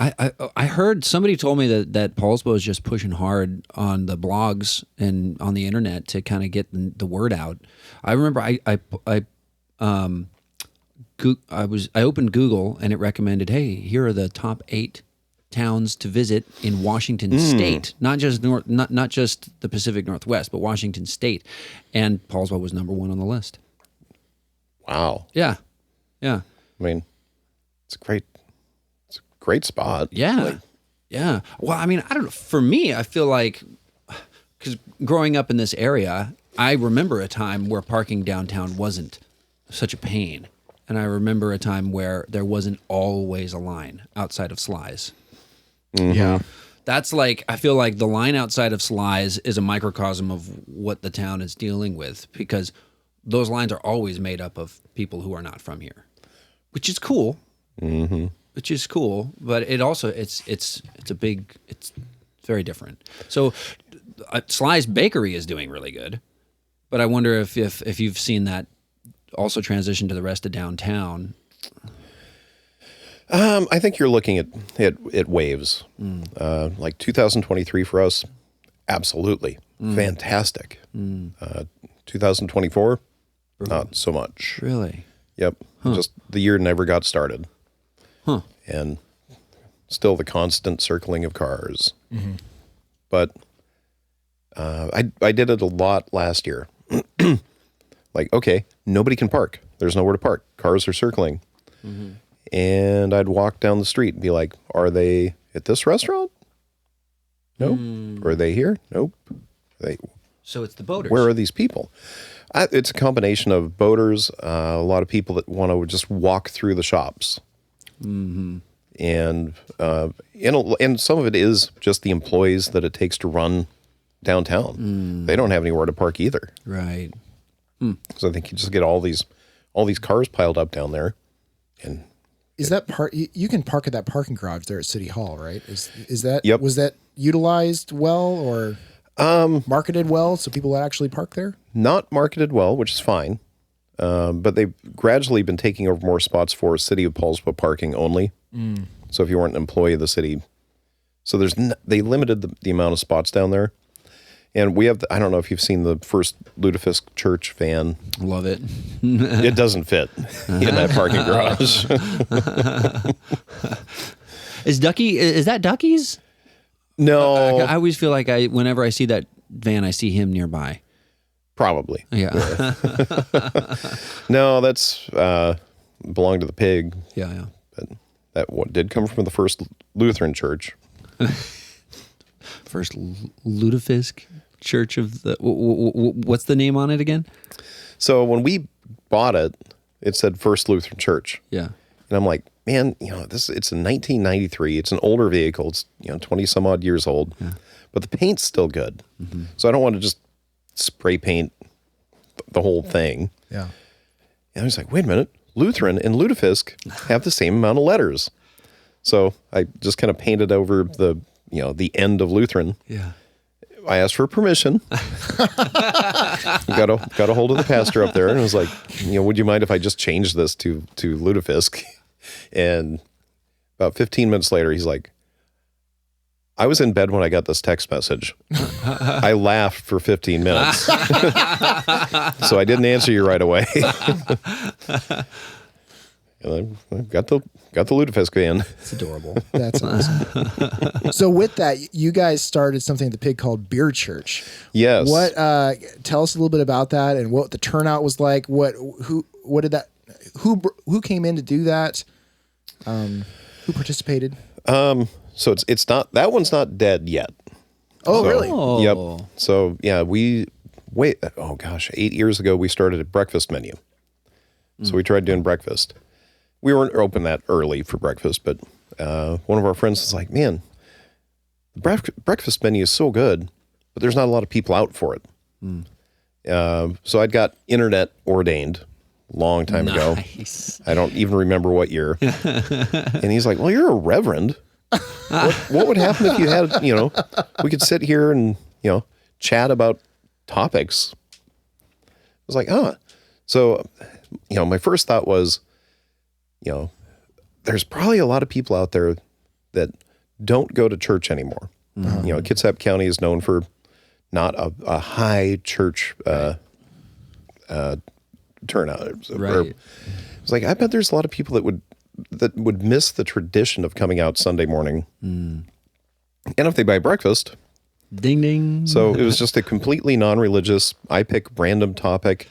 C: I heard somebody told me that Poulsbo is just pushing hard on the blogs and on the internet to kind of get the word out. I remember I opened Google and it recommended, hey, here are the top 8 towns to visit in Washington State, not just not just the Pacific Northwest, but Washington State, and Poulsbo was number 1 on the list.
B: Wow.
C: Yeah.
B: I mean, it's a great spot.
C: Yeah. Yeah. Well, I mean, I don't know. For me, I feel like, because growing up in this area, I remember a time where parking downtown wasn't such a pain. And I remember a time where there wasn't always a line outside of Sly's.
A: Yeah.
C: That's like, I feel like the line outside of Sly's is a microcosm of what the town is dealing with, because those lines are always made up of people who are not from here, which is cool. Mm-hmm. Which is cool, but it also it's very different. So Sly's Bakery is doing really good, but I wonder if you've seen that also transition to the rest of downtown.
B: I think you're looking at waves. Like 2023 for us, absolutely fantastic. 2024, not so much.
C: Really?
B: Yep, just the year never got started.
C: Huh.
B: And still the constant circling of cars. Mm-hmm. But I did it a lot last year. Like, okay, nobody can park. There's nowhere to park. Cars are circling. Mm-hmm. And I'd walk down the street and be like, are they at this restaurant? Nope. Are they here? Nope.
C: So it's the boaters.
B: Where are these people? It's a combination of boaters, a lot of people that want to just walk through the shops. Mm-hmm. And some of it is just the employees that it takes to run downtown. They don't have anywhere to park either.
C: Right.
B: So I think you just get all these cars piled up down there. And
A: is that part you can park at that parking garage there at City Hall, right? Is that
B: Yep.
A: Was that utilized well or marketed well so people would actually park there?
B: Not marketed well, which is fine. But they've gradually been taking over more spots for City of Poulsbo parking only. So if you weren't an employee of the city, so they limited the amount of spots down there. And we have, I don't know if you've seen the first Lutefisk Church van.
C: Love it.
B: It doesn't fit in that parking garage.
C: Is that Ducky's?
B: No.
C: I always feel like whenever I see that van, I see him nearby.
B: Probably.
C: Yeah.
B: No, that's belonged to the pig.
C: Yeah.
B: But that did come from the first Lutheran church.
C: First Lutefisk Church of the... what's the name on it again?
B: So when we bought it, it said First Lutheran Church.
C: Yeah.
B: And I'm like, man, it's a 1993. It's an older vehicle. It's 20 some odd years old, but the paint's still good. Mm-hmm. So I don't want to just spray paint the whole thing.
A: Yeah.
B: And I was like, wait a minute, Lutheran and Lutefisk have the same amount of letters. So I just kind of painted over the end of Lutheran.
C: Yeah.
B: I asked for permission. got a hold of the pastor up there and was like, would you mind if I just changed this to Lutefisk? And about 15 minutes later, he's like, I was in bed when I got this text message. I laughed for 15 minutes. So I didn't answer you right away. And I've got the Lutefisk van.
C: It's adorable.
A: That's awesome. So with that, you guys started something at the Pig called Beer Church.
B: Yes.
A: What? Tell us a little bit about that and what the turnout was like. Who came in to do that? Who participated?
B: So it's not, that one's not dead yet.
A: Oh,
B: So,
A: really?
B: Yep. So yeah, 8 years ago we started a breakfast menu. So we tried doing breakfast. We weren't open that early for breakfast, but one of our friends was like, man, the breakfast menu is so good, but there's not a lot of people out for it. So I'd got internet ordained a long time ago. I don't even remember what year. And he's like, well, you're a reverend. What would happen if you had, we could sit here and, chat about topics. I was like, So, my first thought was, there's probably a lot of people out there that don't go to church anymore. Kitsap County is known for not a high church turnout.
C: Right.
B: It's like, I bet there's a lot of people that would miss the tradition of coming out Sunday morning. And if they buy breakfast.
C: Ding, ding.
B: So it was just a completely non-religious, I pick random topic,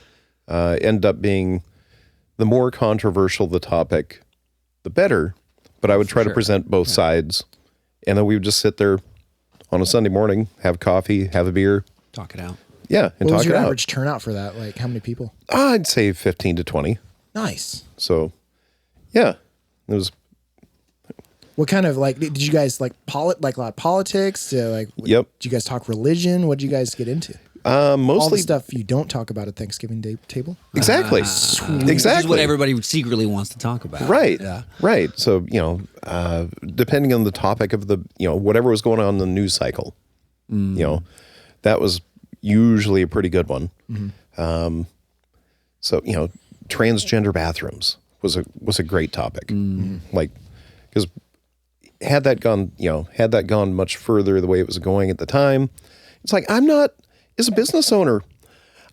B: end up being the more controversial the topic, the better. But I would try to present both sides. And then we would just sit there on a Sunday morning, have coffee, have a beer.
C: Talk it out.
B: Yeah, and
A: What
B: talk
A: was your
B: it out.
A: average turnout for that? Like how many people?
B: I'd say 15 to 20.
A: Nice.
B: So, yeah, it was.
A: What kind of did you guys like a lot of politics?
B: Yep.
A: Did you guys talk religion? What did you guys get into?
B: Mostly
A: all the stuff you don't talk about at Thanksgiving Day table.
B: Exactly.
C: Which
B: Exactly.
C: is what everybody secretly wants to talk about.
B: Right.
C: Yeah.
B: Right. So, depending on the topic of the, whatever was going on in the news cycle, that was usually a pretty good one. So, transgender bathrooms was a great topic. Like, because had that gone much further the way it was going at the time, it's like, as a business owner,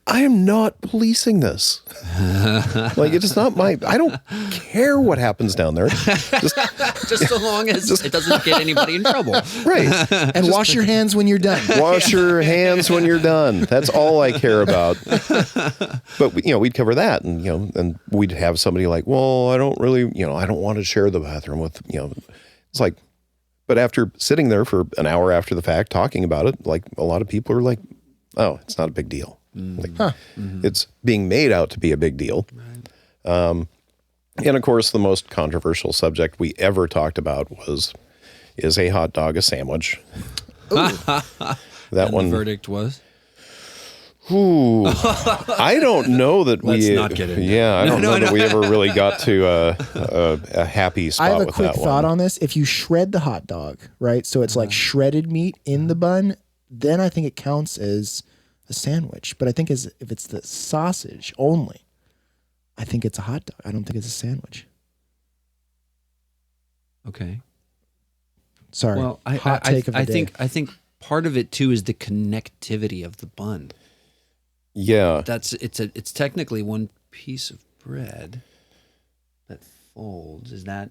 B: I am not policing this. Like, it is not I don't care what happens down there.
C: Just so long as it doesn't get anybody in trouble.
B: Right.
A: And wash your hands when you're done.
B: Wash your hands when you're done. That's all I care about. But we'd cover that, and and we'd have somebody like, well, I don't really, I don't want to share the bathroom with, it's like, but after sitting there for an hour after the fact talking about it, like a lot of people are like, oh, it's not a big deal. It's being made out to be a big deal. Right. And of course, the most controversial subject we ever talked about is a hot dog a sandwich? That
C: and
B: one.
C: The verdict was?
B: Ooh, I don't know that
C: Let's not get into it.
B: Yeah, I don't know that we ever really got to a happy spot
A: I have a
B: with
A: quick
B: that
A: thought
B: one.
A: on this. If you shred the hot dog, right, so it's like shredded meat in the bun, then I think it counts as a sandwich. But I think if it's the sausage only, I think it's a hot dog. I don't think it's a sandwich.
C: Okay.
A: Sorry.
C: Well,
A: hot take of the day.
C: I think part of it too is the connectivity of the bun.
B: Yeah,
C: It's technically one piece of bread that folds. Is that?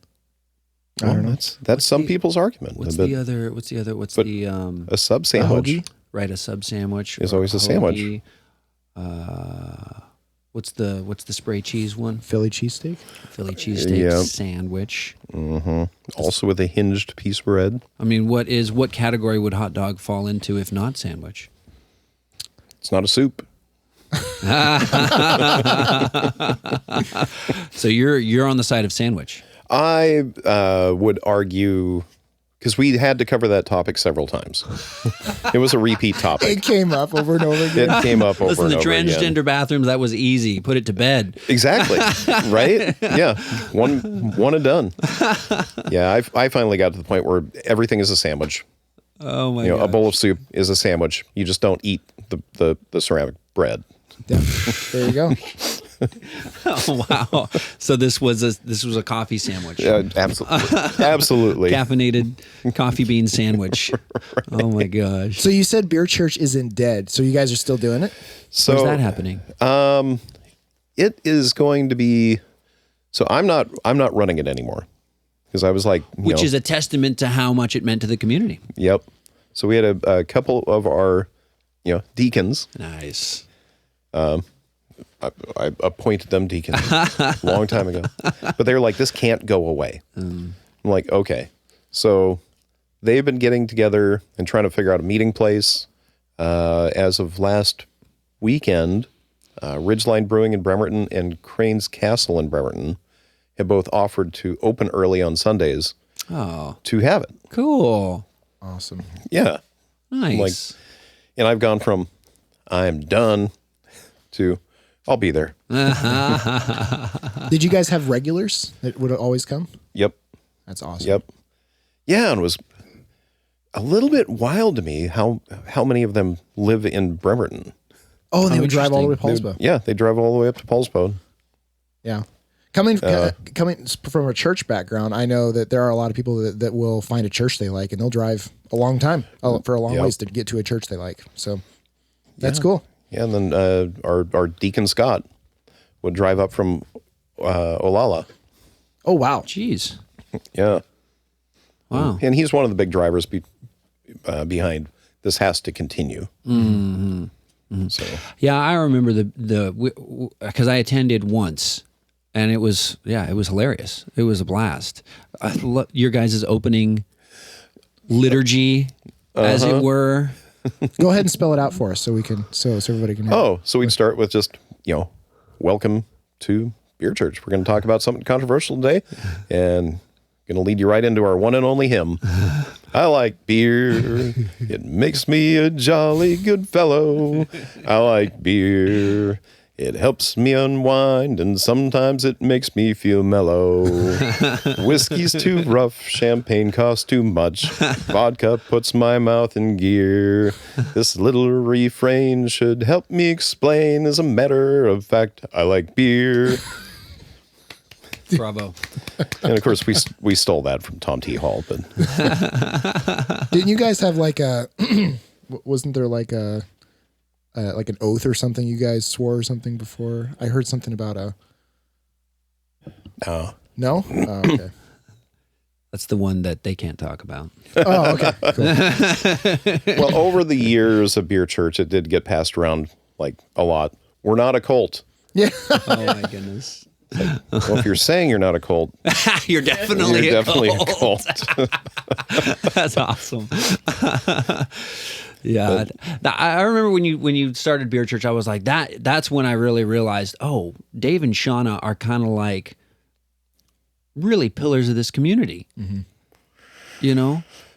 A: I don't know.
B: That's some people's argument.
C: What's
B: but
C: the other?
B: a sub sandwich
A: hoagie?
C: Right, a sub sandwich
B: is
C: or
B: always a sandwich.
C: hoagie. What's the spray cheese one?
A: Philly cheesesteak?
C: Philly cheesesteak
B: Yep.
C: sandwich.
B: Also with a hinged piece of bread.
C: I mean, what category would hot dog fall into if not sandwich?
B: It's not a soup.
C: So you're on the side of sandwich.
B: I would argue, because we had to cover that topic several times. It was a repeat topic.
A: It came up over and over again.
B: It came up over
C: Listen,
B: and
C: the
B: over
C: transgender
B: again.
C: bathrooms, that was easy. Put it to bed.
B: Exactly. Right? Yeah. One and done. Yeah, I finally got to the point where everything is a sandwich.
C: Oh my
B: A
C: god.
B: bowl of soup is a sandwich. You just don't eat the ceramic bread.
A: Yeah. There you go.
C: Oh wow. So this was a coffee sandwich.
B: Absolutely. Absolutely.
C: Caffeinated coffee bean sandwich. Right. Oh my gosh.
A: So you said Beer Church isn't dead. So you guys are still doing it?
B: So
C: Where's that happening?
B: It is going to be. So I'm not running it anymore because I was like,
C: which is a testament to how much it meant to the community.
B: Yep. So we had a couple of our, deacons.
C: Nice.
B: I appointed them deacons a long time ago, but they were like, this can't go away. I'm like, okay. So they've been getting together and trying to figure out a meeting place. As of last weekend, Ridgeline Brewing in Bremerton and Crane's Castle in Bremerton have both offered to open early on Sundays to have it.
C: Cool.
A: Awesome.
B: Yeah.
C: Nice.
B: And I've gone from I'm done to I'll be there.
A: Did you guys have regulars that would always come?
B: Yep.
A: That's awesome.
B: Yep. Yeah, and it was a little bit wild to me how many of them live in Bremerton.
A: Oh, and they would drive all the way to Poulsbo.
B: Yeah, they drive all the way up to Poulsbo.
A: Yeah. Coming from a church background, I know that there are a lot of people that will find a church they like, and they'll drive a long time for a long ways to get to a church they like. So that's cool.
B: Yeah, and then our Deacon Scott would drive up from Olalla.
A: Oh, wow.
C: Jeez.
B: Yeah.
C: Wow.
B: And he's one of the big drivers behind this has to continue.
C: Mm-hmm. Mm-hmm. So yeah, I remember because I attended once, and it was hilarious. It was a blast. I love your guys' opening liturgy, as it were.
A: Go ahead and spell it out for us so everybody can hear.
B: Oh, so we'd start with just, welcome to Beer Church. We're going to talk about something controversial today, and going to lead you right into our one and only hymn. I like beer. It makes me a jolly good fellow. I like beer. It helps me unwind, and sometimes it makes me feel mellow. Whiskey's too rough, champagne costs too much. Vodka puts my mouth in gear. This little refrain should help me explain. As a matter of fact, I like beer.
C: Bravo.
B: And of course, we stole that from Tom T. Hall. But
A: didn't you guys have like wasn't there like an oath or something you guys swore or something before? I heard something about No? Oh, okay.
C: That's the one that they can't talk about.
A: Oh, okay. Cool.
B: Well, over the years of Beer Church, it did get passed around like a lot. We're not a cult.
A: Yeah.
C: Oh my goodness.
B: Well, if you're saying you're not a cult,
C: you're definitely a cult. That's awesome. Yeah, I remember when you started Beer Church, I was like that's when I really realized, oh, Dave and Shauna are kind of like really pillars of this community. Mm-hmm.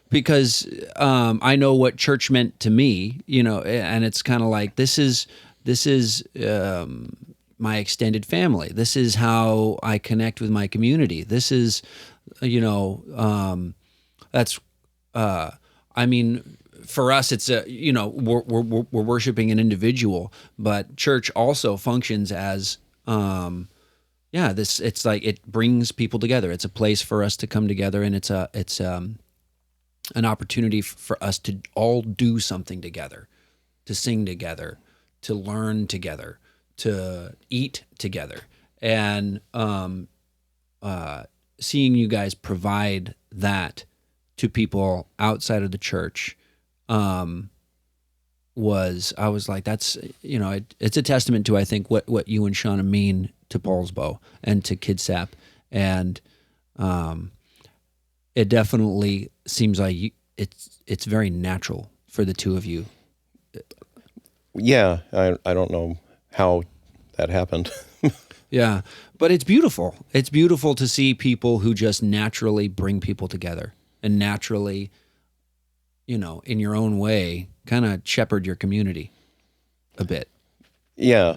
C: Because I know what church meant to me, and it's kind of like this is my extended family. This is how I connect with my community. This is, for us, it's we're worshiping an individual, but church also functions as, it's like it brings people together. It's a place for us to come together, and it's an opportunity for us to all do something together, to sing together, to learn together, to eat together. And seeing you guys provide that to people outside of the church I was like, that's, it's a testament to, I think, what you and Shauna mean to Poulsbo and to Kidsap. And it definitely seems like it's very natural for the two of you.
B: Yeah, I don't know how that happened.
C: Yeah, but it's beautiful. It's beautiful to see people who just naturally bring people together and naturally, in your own way, kind of shepherd your community a bit.
B: Yeah,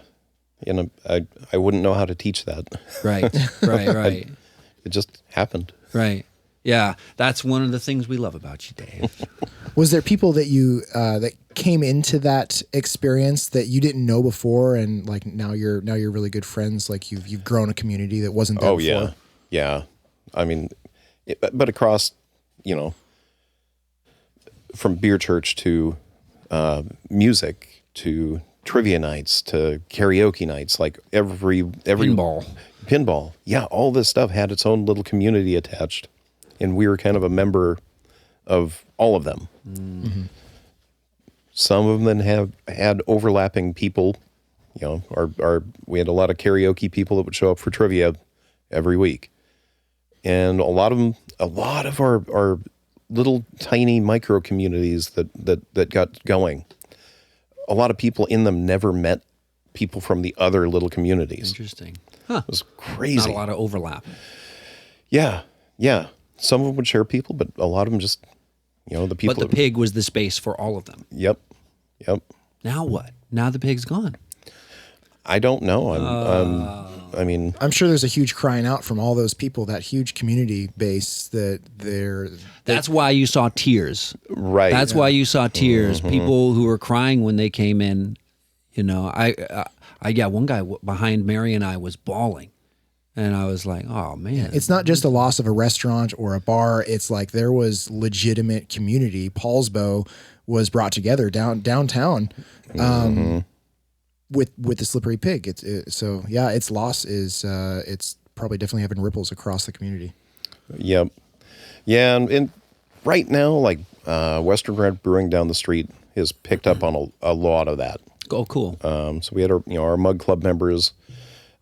B: I wouldn't know how to teach that.
C: Right.
B: It just happened.
C: Right. Yeah, that's one of the things we love about you, Dave.
A: Was there people that you that came into that experience that you didn't know before, and like now you're really good friends? Like you've grown a community that wasn't there before.
B: Yeah. I mean, but across, from Beer Church to music to trivia nights to karaoke nights, like every pinball. Yeah, all this stuff had its own little community attached, and we were kind of a member of all of them. Mm-hmm. Some of them have had overlapping people. You know, we had a lot of karaoke people that would show up for trivia every week, and a lot of our little tiny micro communities that got going. A lot of people in them never met people from the other little communities.
C: Interesting. Huh.
B: It was crazy.
C: Not a lot of overlap.
B: Yeah. Some of them would share people, but a lot of them just, you know, the people.
C: But the pig was the space for all of them.
B: Yep.
C: Now what? Now the pig's gone.
B: I don't know. I mean,
A: I'm sure there's a huge crying out from all those people, that huge community base
C: That's why you saw tears.
B: right.
C: That's why you saw tears. People who were crying when they came in. You know, one guy behind Mary and I was bawling, and I was like, "Oh man!"
A: It's not just a loss of a restaurant or a bar. It's like there was legitimate community. Poulsbo was brought together downtown with the Slippery Pig. Its loss is it's probably definitely having ripples across the community.
B: Yep. Yeah, and right now, like Western Red Brewing down the street has picked up on a lot of that.
C: Oh, cool.
B: So we had our Mug Club members.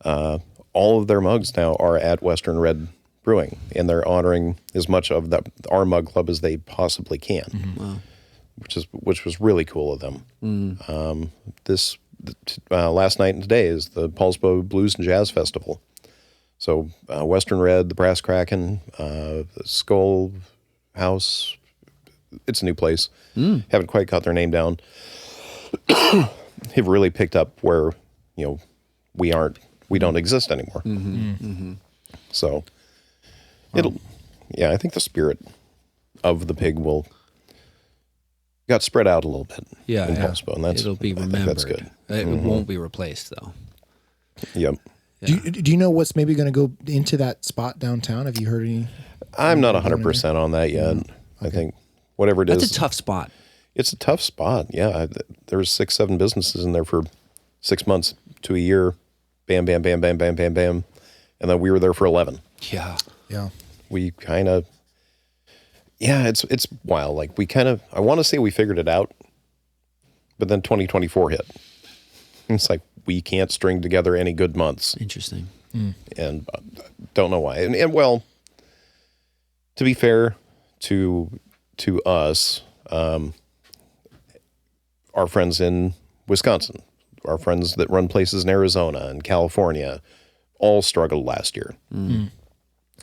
B: All of their mugs now are at Western Red Brewing, and they're honoring as much of our Mug Club as they possibly can. Mm-hmm. Wow. Which was really cool of them. Mm. This last night and today is the Poulsbo Blues and Jazz Festival. So Western Red, the Brass Kraken, the Skull House. It's a new place. Haven't quite got their name down. Have really picked up where we don't exist anymore. Mm-hmm. Mm-hmm. So I think the spirit of the pig got spread out a little bit.
C: Yeah,
B: in Poulsbo, and
C: it'll be remembered.
B: That's good.
C: It won't be replaced though.
B: Yep.
A: Yeah. Do you know what's maybe going to go into that spot downtown? Have you heard any?
B: I'm not 100% on that yet. Okay. I think whatever it is.
C: That's a tough spot.
B: It's a tough spot. Yeah. There's 6-7 businesses in there for 6 months to a year. Bam, bam, bam, bam, bam, bam, bam. And then we were there for 11.
C: Yeah.
A: Yeah.
B: We kind of, it's wild. Like I want to say we figured it out, but then 2024 hit. It's like, we can't string together any good months.
C: Interesting.
B: And don't know why. And well, to be fair to us, our friends in Wisconsin, our friends that run places in Arizona and California, all struggled last year. Mm.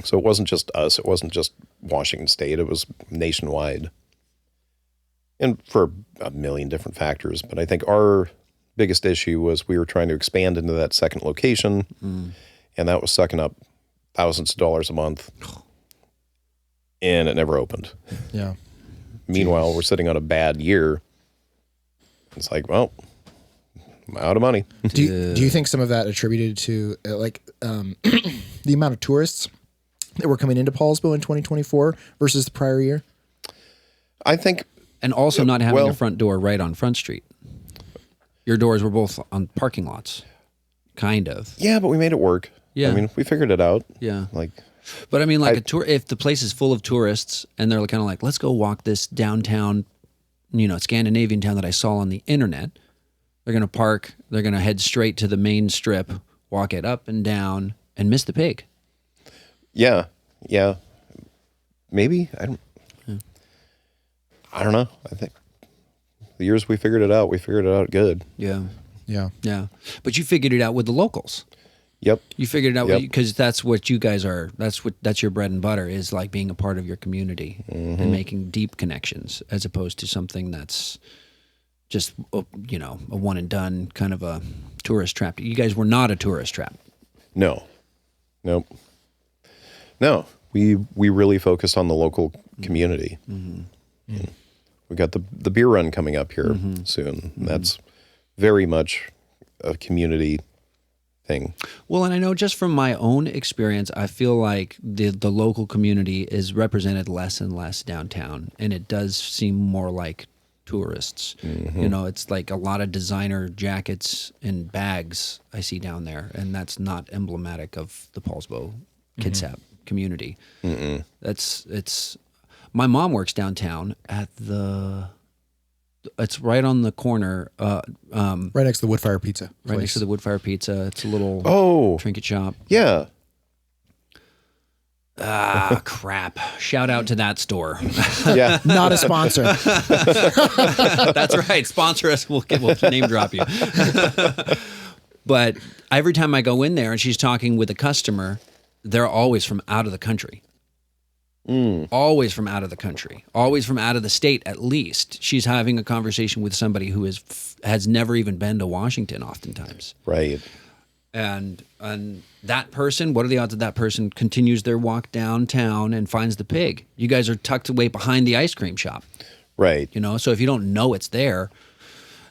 B: So it wasn't just us. It wasn't just Washington State. It was nationwide. And for a million different factors. But I think our biggest issue was we were trying to expand into that second location, and that was sucking up thousands of dollars a month, and it never opened.
A: Yeah.
B: Meanwhile, we're sitting on a bad year. It's like, well, I'm out of money.
A: Do you think some of that attributed to the amount of tourists that were coming into Poulsbo in 2024 versus the prior year?
B: I think,
C: and also not having a front door right on Front Street. Your doors were both on parking lots, kind of.
B: Yeah, but we made it work.
C: Yeah.
B: I mean, we figured it out.
C: Yeah.
B: But
C: I mean, a tour, if the place is full of tourists and they're kind of like, let's go walk this downtown, Scandinavian town that I saw on the internet, they're going to park, they're going to head straight to the main strip, walk it up and down, and miss the pig.
B: Yeah. Yeah. Maybe. I don't know. I think the years we figured it out good.
C: Yeah.
A: Yeah.
C: Yeah. But you figured it out with the locals.
B: Yep.
C: You figured it out because that's what you guys are. That's your bread and butter, is like being a part of your community and making deep connections, as opposed to something that's just, a one and done kind of a tourist trap. You guys were not a tourist trap.
B: No. Nope. No. We really focused on the local community. Mm-hmm. Mm. We got the beer run coming up here soon. And that's very much a community thing.
C: Well, and I know just from my own experience, I feel like the local community is represented less and less downtown, and it does seem more like tourists. You know, it's like a lot of designer jackets and bags I see down there, and that's not emblematic of the Poulsbo Kitsap community. It's my mom works downtown at it's right on the corner,
A: Right next to the Woodfire Pizza.
C: right next to the Woodfire Pizza. It's a little trinket shop.
B: Yeah.
C: Ah, crap. Shout out to that store.
B: Yeah.
A: Not a sponsor.
C: That's right. Sponsor us. We'll name drop you. But every time I go in there and she's talking with a customer, they're always from out of the country. Always from out of the country. Always from out of the state, at least. She's having a conversation with somebody who has never even been to Washington oftentimes.
B: Right.
C: And that person, what are the odds that person continues their walk downtown and finds the pig? You guys are tucked away behind the ice cream shop.
B: Right.
C: You know, so if you don't know it's there,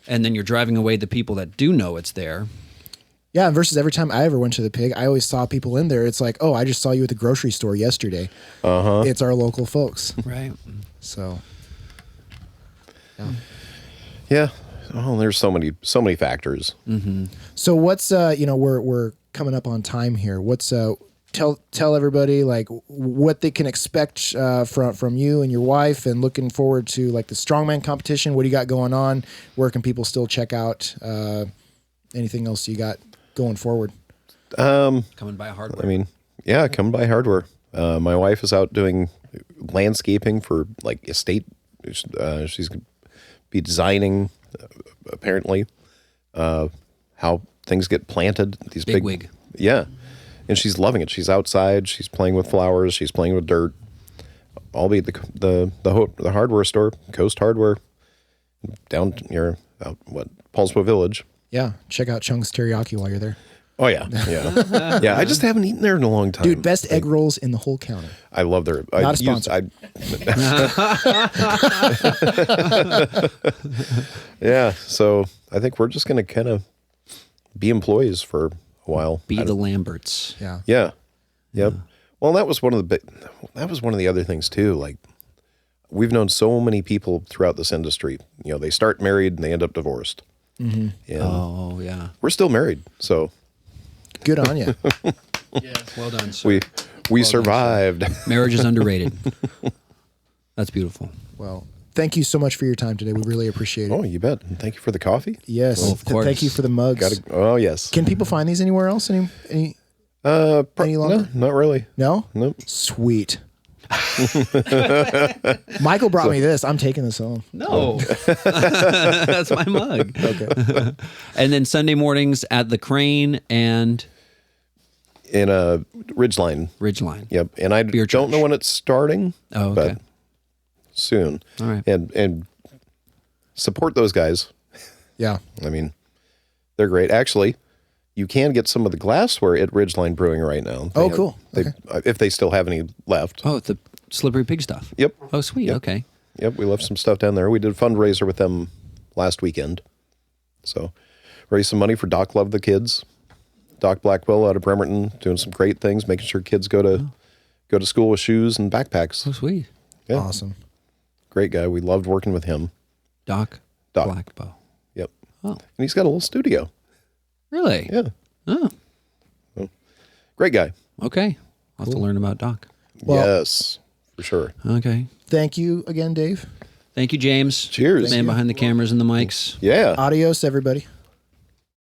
C: and then you're driving away the people that do know it's there.
A: Yeah, and versus every time I ever went to the pig, I always saw people in there. It's like, oh, I just saw you at the grocery store yesterday. It's our local folks.
C: Right.
A: So,
B: Yeah. Oh, there's so many factors.
A: so what's we're coming up on time here. What's tell everybody like what they can expect from you and your wife, and looking forward to like the strongman competition. What do you got going on? Where can people still check out anything else you got going forward?
C: Coming by hardware.
B: I mean, yeah, come by hardware. My wife is out doing landscaping for like estate. She's gonna be designing, apparently, how things get planted. These
C: Big wig.
B: Yeah, and she's loving it. She's outside. She's playing with flowers. She's playing with dirt. I'll be at the hardware store, Coast Hardware, down near Poulsbo Village.
A: Yeah, check out Chung's Teriyaki while you're there.
B: Oh yeah, yeah, yeah. I just haven't eaten there in a long time,
A: Dude, best egg rolls in the whole county.
B: I love their.
A: Not a sponsor.
B: Yeah, so I think we're just going to kind of be employees for a while.
C: Be the Lamberts.
A: Yeah.
B: Yeah. Yep. Well, that was one of the other things too. Like, we've known so many people throughout this industry. You know, they start married and they end up divorced. And
C: Oh, yeah.
B: we're still married, so
A: Good on you.
C: Well done, sir.
B: we survived.
C: Marriage is underrated. That's beautiful.
A: Well, thank you so much for your time today. We really appreciate it.
B: Oh, you bet. And thank you for the coffee.
A: Yes.
C: Well, of course.
A: Thank you for the mugs.
B: Oh, yes.
A: Can people find these anywhere else? Any
B: Any
A: longer?
B: No, not really.
A: No?
B: Nope.
A: Sweet. Michael brought me this. I'm taking this home.
C: No. That's my mug.
A: Okay.
C: And then Sunday mornings at the Crane and
B: In a Ridgeline.
C: Ridgeline.
B: Yep. And I
C: Beer
B: don't know
C: church.
B: when it's starting.
C: Oh, okay.
B: But soon.
C: All right.
B: And support those guys.
A: Yeah.
B: I mean, they're great. Actually, you can get some of the glassware at Ridgeline Brewing right now.
A: Oh, cool.
B: If they still have any left.
C: Oh, the Slippery Pig stuff.
B: Yep.
C: Oh, sweet.
B: Yep.
C: Okay.
B: Yep. We left some stuff down there. We did a fundraiser with them last weekend. So raised some money for Doc Love the Kids. Doc Blackwell out of Bremerton doing some great things, making sure kids go to school with shoes and backpacks.
C: Oh, sweet.
B: Yeah.
A: Awesome.
B: Great guy. We loved working with him.
C: Doc Blackbow.
B: Yep.
C: Oh,
B: And he's got a little studio.
C: really?
B: Yeah.
C: Oh,
B: Great guy.
C: okay. I'll have to learn about Doc.
A: Well-
B: Yes, for sure.
C: Okay.
A: Thank you again, Dave.
C: Thank you, James.
B: Cheers.
C: Man behind the cameras and the mics.
B: Yeah.
A: Adios, everybody.